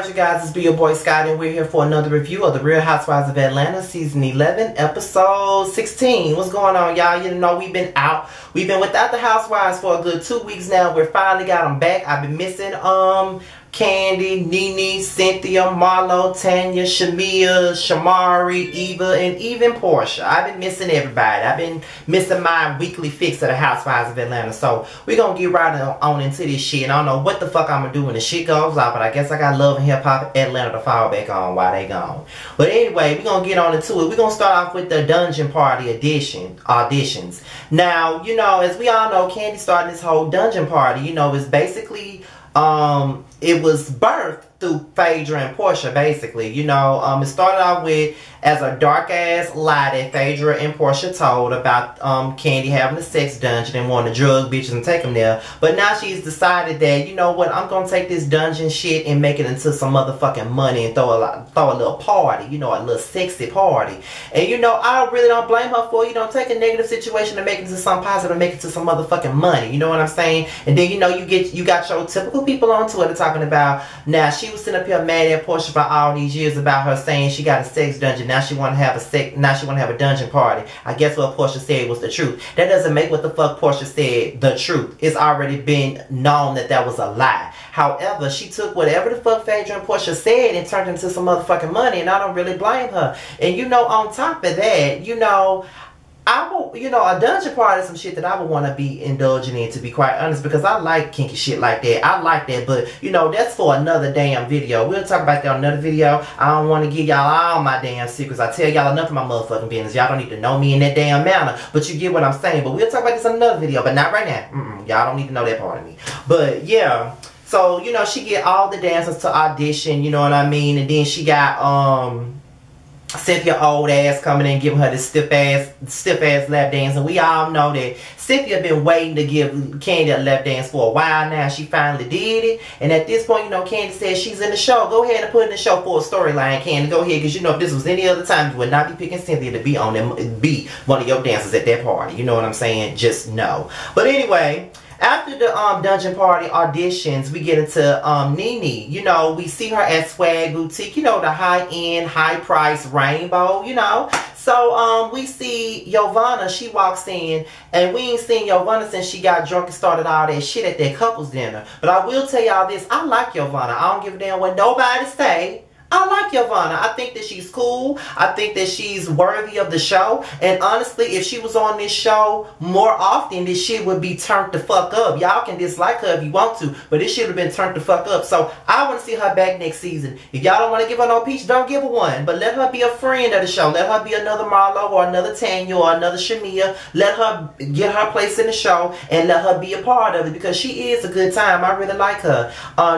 Alright you guys, it's your boy Scotty and we're here for another review of the Real Housewives of Atlanta season 11 episode 16. What's going on y'all? You know we've been out. We've been without the Housewives for a good 2 weeks now. We finally got them back. I've been missing Candy, Nene, Cynthia, Marlo, Tanya, Shamari, Eva, and even Porsha. I've been missing everybody. I've been missing my weekly fix of the Housewives of Atlanta. So we're gonna get right on into this shit. And I don't know what the fuck I'm gonna do when the shit goes out, but I guess I got Love and Hip Hop Atlanta to fall back on while they gone. But anyway, we're gonna get on into it. We're gonna start off with the Dungeon Party auditions. Now, you know, as we all know, Candy started this whole Dungeon Party. You know, it's basically it was birthed through Phaedra and Porsha, basically. You know, it started out with as a dark ass lie that Phaedra and Porsha told about Candy having a sex dungeon and wanting to drug bitches and take them there. But now she's decided that, you know what, I'm gonna take this dungeon shit and make it into some motherfucking money and throw a little party, you know, a little sexy party. And you know, I really don't blame her for, you know, take a negative situation and make it into something positive and make it to some motherfucking money. You know what I'm saying? And then, you know, you got your typical people on Twitter talking about, now she was sitting up here mad at Porsha for all these years about her saying she got a sex dungeon. Now she want to have a dungeon party. I guess what Porsha said was the truth. That doesn't make what the fuck Porsha said the truth. It's already been known that that was a lie. However, she took whatever the fuck Phaedra and Porsha said and turned it into some motherfucking money, and I don't really blame her. And you know, on top of that, you know, you know, a dungeon party is some shit that I would want to be indulging in, to be quite honest, because I like kinky shit like that. I like that, but you know, that's for another damn video. We'll talk about that on another video. I don't want to give y'all all my damn secrets. I tell y'all enough of my motherfucking business. Y'all don't need to know me in that damn manner, but you get what I'm saying. But we'll talk about this on another video, but not right now. Y'all don't need to know that part of me. But yeah, so you know, she get all the dancers to audition, you know what I mean, and then she got Cynthia old ass coming in giving her this stiff ass lap dance, and we all know that Cynthia been waiting to give Candy a lap dance for a while now. She finally did it, and at this point, you know, Candy says she's in the show. Go ahead and put in the show for a storyline, Candy. Go ahead, because you know, if this was any other time, you would not be picking Cynthia to be on them, be one of your dancers at that party. You know what I'm saying? Just no. But anyway, after the Dungeon Party auditions, we get into Nene. You know, we see her at Swag Boutique, you know, the high-end, high-price rainbow, you know. So we see Giovanna, she walks in, and we ain't seen Giovanna since she got drunk and started all that shit at that couples dinner. But I will tell y'all this, I like Giovanna. I don't give a damn what nobody say. I like Giovanna. I think that she's cool. I think that she's worthy of the show. And honestly, if she was on this show more often, this shit would be turned the fuck up. Y'all can dislike her if you want to, but this shit would have been turned the fuck up. So I want to see her back next season. If y'all don't want to give her no peach, don't give her one. But let her be a friend of the show. Let her be another Marlo or another Tanya or another Shamia. Let her get her place in the show and let her be a part of it, because she is a good time. I really like her.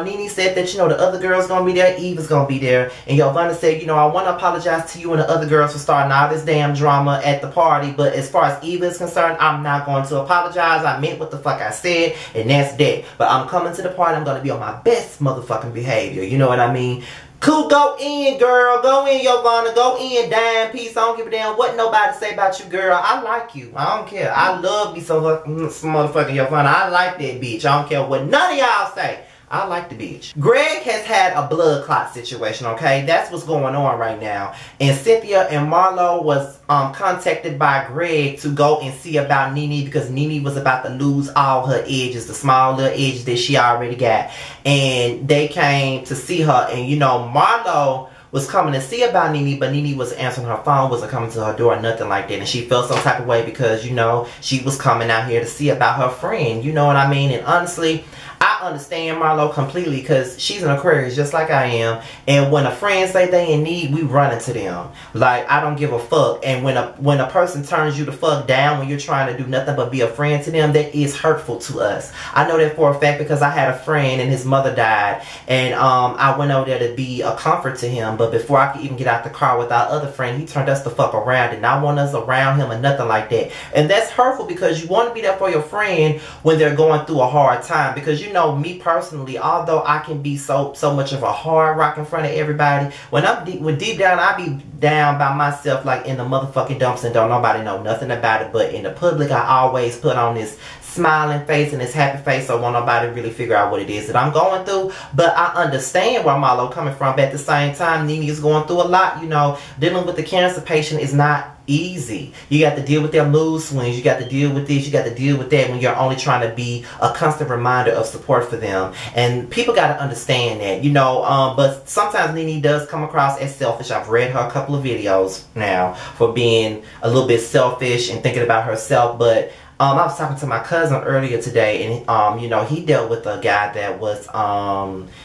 Nene said that, you know, the other girl's going to be there. Eva's going to be there. And Giovanna said, you know, I want to apologize to you and the other girls for starting all this damn drama at the party, but as far as Eva is concerned, I'm not going to apologize. I meant what the fuck I said, and that's that. But I'm coming to the party. I'm going to be on my best motherfucking behavior. You know what I mean? Cool, go in, girl. Go in, Giovanna. Go in, dime piece. I don't give a damn what nobody say about you, girl. I like you. I don't care. I love me some motherfucking Giovanna. I like that bitch. I don't care what none of y'all say. I like the bitch. Gregg has had a blood clot situation, okay? That's what's going on right now. And Cynthia and Marlo was contacted by Gregg to go and see about Nene, because Nene was about to lose all her edges, the small little edges that she already got. And they came to see her, and you know, Marlo was coming to see about Nene, but Nene wasn't answering her phone, wasn't coming to her door, nothing like that. And she felt some type of way because, you know, she was coming out here to see about her friend. You know what I mean? And honestly, I understand Marlo completely, because she's an Aquarius just like I am. And when a friend say they in need, we run into them. Like, I don't give a fuck. And when a person turns you the fuck down when you're trying to do nothing but be a friend to them, that is hurtful to us. I know that for a fact because I had a friend and his mother died. And I went over there to be a comfort to him. But before I could even get out the car with our other friend, he turned us the fuck around. And not want us around him or nothing like that. And that's hurtful, because you want to be there for your friend when they're going through a hard time. Because you know, me personally, although I can be so much of a hard rock in front of everybody, when deep down, I be down by myself, like in the motherfucking dumps, and don't nobody know nothing about it. But in the public, I always put on this smiling face and his happy face, so won't nobody really figure out what it is that I'm going through. But I understand where Marlo coming from. But at the same time, Nene is going through a lot. You know, dealing with the cancer patient is not easy. You got to deal with their mood swings. You got to deal with this. You got to deal with that when you're only trying to be a constant reminder of support for them. And people got to understand that, you know. But sometimes Nene does come across as selfish. I've read her a couple of videos now for being a little bit selfish and thinking about herself. But I was talking to my cousin earlier today, and you know, he dealt with a guy that was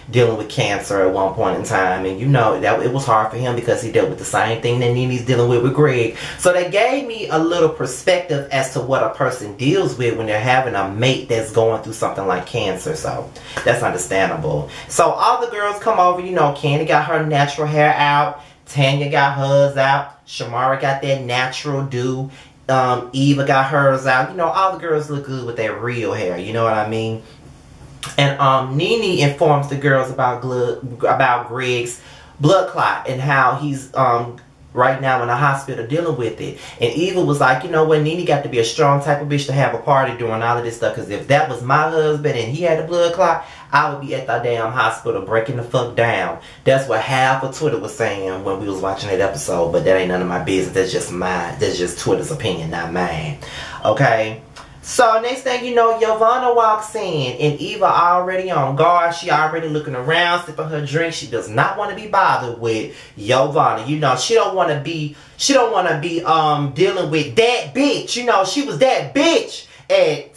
dealing with cancer at one point in time, and you know that it was hard for him because he dealt with the same thing that Nene's dealing with Gregg. So they gave me a little perspective as to what a person deals with when they're having a mate that's going through something like cancer. So that's understandable. So all the girls come over. You know, Candy got her natural hair out, Tanya got hers out, Shamari got that natural do. Eva got hers out. You know, all the girls look good with their real hair. You know what I mean? And Nene informs the girls about Gregg's blood clot and how he's right now in the hospital dealing with it. And Eva was like, you know what, Nene got to be a strong type of bitch to have a party doing all of this stuff. Because if that was my husband and he had a blood clot, I would be at the damn hospital breaking the fuck down. That's what half of Twitter was saying when we was watching that episode. But that ain't none of my business. That's just mine. That's just Twitter's opinion, not mine. Okay? So next thing you know, Yana walks in and Eva already on guard. She already looking around, sipping her drink. She does not want to be bothered with Yana. You know, she don't want to be dealing with that bitch. You know, she was that bitch at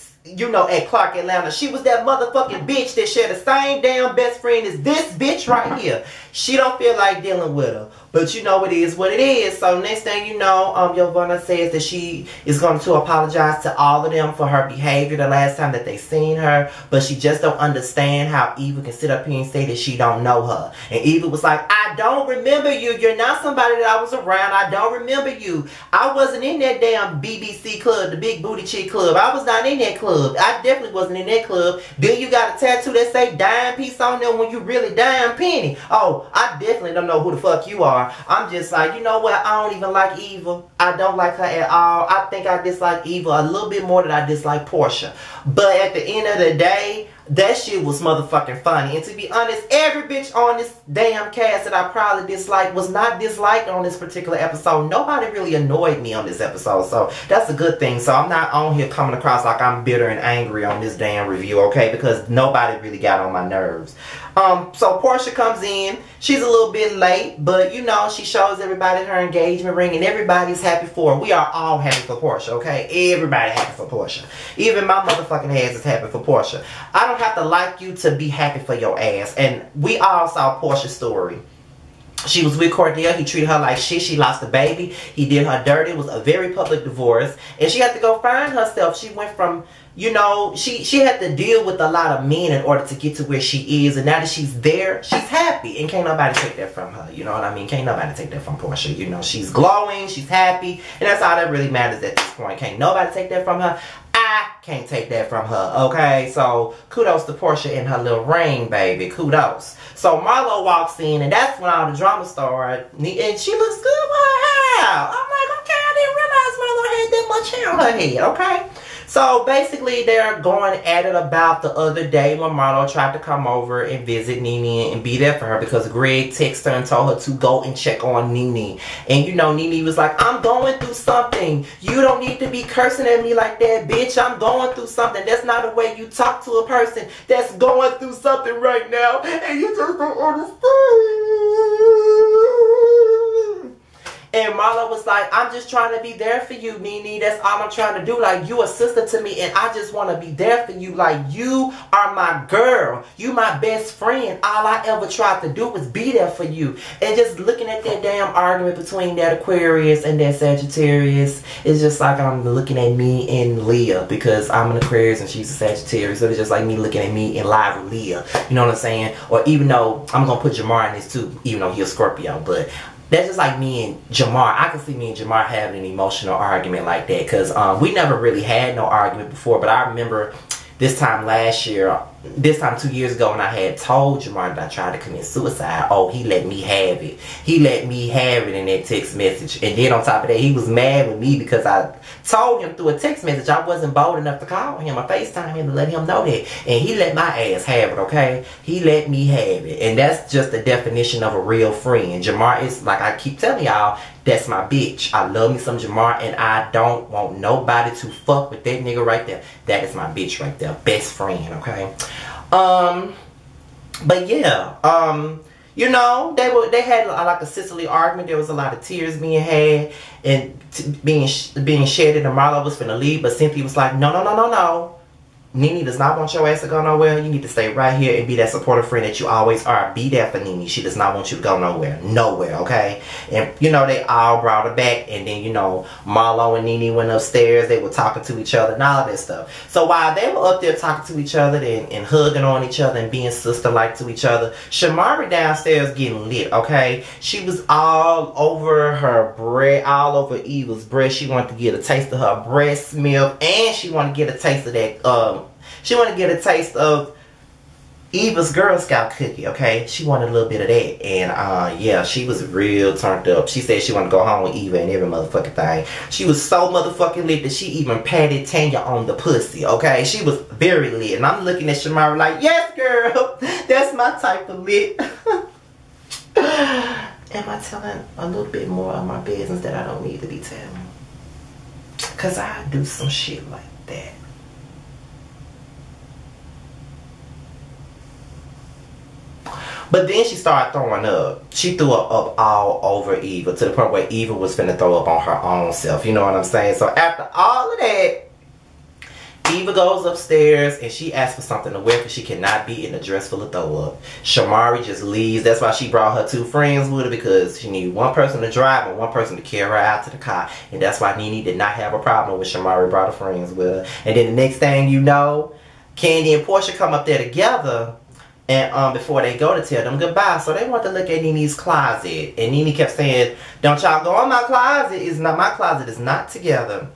Clark, Atlanta. She was that motherfucking bitch that shared the same damn best friend as this bitch right here. She don't feel like dealing with her. But you know, it is what it is. So next thing you know, Yana says that she is going to apologize to all of them for her behavior the last time that they seen her. But she just don't understand how Eva can sit up here and say that she don't know her. And Eva was like, I don't remember you. You're not somebody that I was around. I don't remember you. I wasn't in that damn BBC club, the Big Booty Chick Club. I was not in that club. I definitely wasn't in that club. Then you got a tattoo that say dime piece on them when you really dime penny. Oh, I definitely don't know who the fuck you are. I'm just like, you know what? I don't even like Eva. I don't like her at all. I think I dislike Eva a little bit more than I dislike Porsha. But at the end of the day, that shit was motherfucking funny. And to be honest, every bitch on this damn cast that I probably disliked was not disliked on this particular episode. Nobody really annoyed me on this episode. So that's a good thing. So I'm not on here coming across like I'm bitter and angry on this damn review, okay? Because nobody really got on my nerves. So Porsha comes in. She's a little bit late, but you know, she shows everybody her engagement ring and everybody's happy for her. We are all happy for Porsha, okay? Everybody happy for Porsha. Even my motherfucking ass is happy for Porsha. I don't have to like you to be happy for your ass. And we all saw Porsha's story. She was with Cordell. He treated her like shit. She lost a baby. He did her dirty. It was a very public divorce. And she had to go find herself. She went from, you know, she had to deal with a lot of men in order to get to where she is. And now that she's there, she's happy. And can't nobody take that from her. You know what I mean? Can't nobody take that from Porsha. You know, she's glowing. She's happy. And that's all that really matters at this point. Can't nobody take that from her. I can't take that from her, okay? So, kudos to Porsha and her little ring, baby. Kudos. So, Marlo walks in, and that's when all the drama started. And she looks good with her hair. I'm like, okay, I didn't realize Marlo had that much hair on her head, okay? So, basically, they're going at it about the other day when Marlo tried to come over and visit Nene and be there for her because Gregg texted her and told her to go and check on Nene. And, you know, Nene was like, I'm going through something. You don't need to be cursing at me like that, bitch. I'm going through something. That's not the way you talk to a person that's going through something right now. And you just don't understand. And Marlo was like, I'm just trying to be there for you, Nene. That's all I'm trying to do. Like, you a sister to me, and I just want to be there for you. Like, you are my girl. You my best friend. All I ever tried to do was be there for you. And just looking at that damn argument between that Aquarius and that Sagittarius, it's just like I'm looking at me and Leah because I'm an Aquarius and she's a Sagittarius. So it's just like me looking at me and live with Leah. You know what I'm saying? Or even though I'm going to put Jamar in this too, even though he's a Scorpio, but that's just like me and Jamar. I can see me and Jamar having an emotional argument like that because we never really had no argument before. But I remember this time last year, this time 2 years ago, when I had told Shamari that I tried to commit suicide, oh, he let me have it. He let me have it in that text message. And then on top of that, he was mad with me because I told him through a text message I wasn't bold enough to call him or FaceTime him to let him know that. And he let my ass have it, okay? He let me have it. And that's just the definition of a real friend. Jamar is, like I keep telling y'all, that's my bitch. I love me some Jamar, and I don't want nobody to fuck with that nigga right there. That is my bitch right there. Best friend, okay? But yeah, you know, they had like a sisterly argument. There was a lot of tears being had and being shedded, and Marlo was finna leave, but Cynthia was like, no. Nene does not want your ass to go nowhere. You need to stay right here and be that supportive friend that you always are. Be there for Nene. She does not want you to go nowhere. Nowhere, okay? And, you know, they all brought her back. And then, you know, Marlo and Nene went upstairs. They were talking to each other and all that stuff. So while they were up there talking to each other and hugging on each other and being sister-like to each other, Shamari downstairs getting lit, okay? She was all over her breast, all over Eva's breast. She wanted to get a taste of her breast milk, and she wanted to get a taste of that, she wanted to get a taste of Eva's Girl Scout cookie, okay? She wanted a little bit of that. And, yeah, she was real turned up. She said she wanted to go home with Eva and every motherfucking thing. She was so motherfucking lit that she even patted Tanya on the pussy, okay? She was very lit. And I'm looking at Shamari like, yes, girl. That's my type of lit. Am I telling a little bit more of my business that I don't need to be telling? Because I do some shit like that. But then she started throwing up. She threw up all over Eva to the point where Eva was finna throw up on her own self. You know what I'm saying? So after all of that, Eva goes upstairs and she asks for something to wear because she cannot be in a dress full of throw up. Shamari just leaves. That's why she brought her two friends with her, because she needed one person to drive and one person to carry her out to the car. And that's why Nene did not have a problem with Shamari brought her friends with her. And then the next thing you know, Candy and Porsha come up there together. And before they go to tell them goodbye, so they want to look at Nene's closet, and Nene kept saying, "Don't y'all go in my closet. My closet is not together."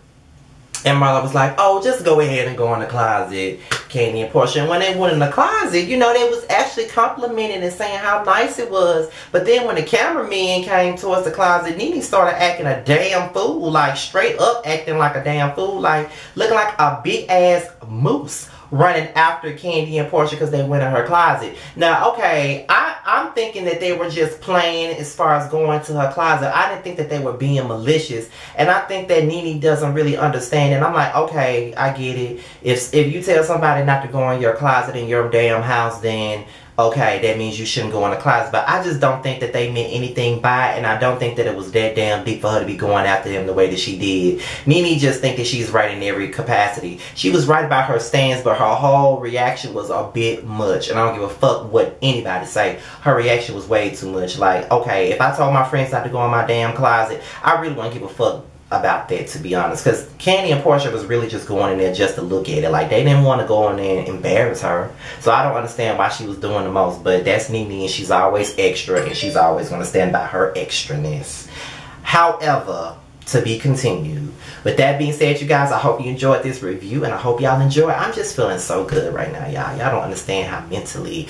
And Marlo was like, "Oh, just go ahead and go in the closet, Candy and Porsha." And when they went in the closet, you know, they was actually complimenting and saying how nice it was. But then when the cameraman came towards the closet, Nene started acting a damn fool, like straight up acting like a damn fool, like looking like a big ass moose running after Candy and Porsha because they went in her closet. Now, okay, I'm thinking that they were just playing as far as going to her closet. I didn't think that they were being malicious. And I think that Nene doesn't really understand. And I'm like, okay, I get it. If you tell somebody not to go in your closet in your damn house, then okay, that means you shouldn't go in the closet. But I just don't think that they meant anything by it, and I don't think that it was that damn deep for her to be going after him the way that she did. Nene just think that she's right in every capacity. She was right about her stance, but her whole reaction was a bit much. And I don't give a fuck what anybody say. Her reaction was way too much. Like, okay, if I told my friends not to go in my damn closet, I really wouldn't give a fuck about that, to be honest, because Candy and Porsha was really just going in there just to look at it. Like, they didn't want to go in there and embarrass her. So I don't understand why she was doing the most, but that's Nene, and she's always extra, and she's always going to stand by her extraness. However, to be continued. With that being said, you guys, I hope you enjoyed this review, and I hope y'all enjoy it. I'm just feeling so good right now, y'all. Y'all don't understand how mentally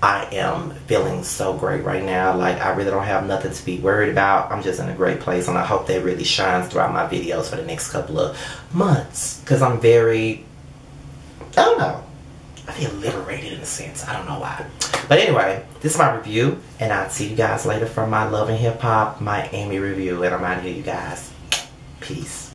I am feeling so great right now. Like, I really don't have nothing to be worried about. I'm just in a great place, and I hope that really shines throughout my videos for the next couple of months. Because I'm very, I don't know, I feel liberated in a sense. I don't know why. But anyway, this is my review, and I'll see you guys later for my Love and Hip Hop Miami review. And I'm out of here, you guys. Peace.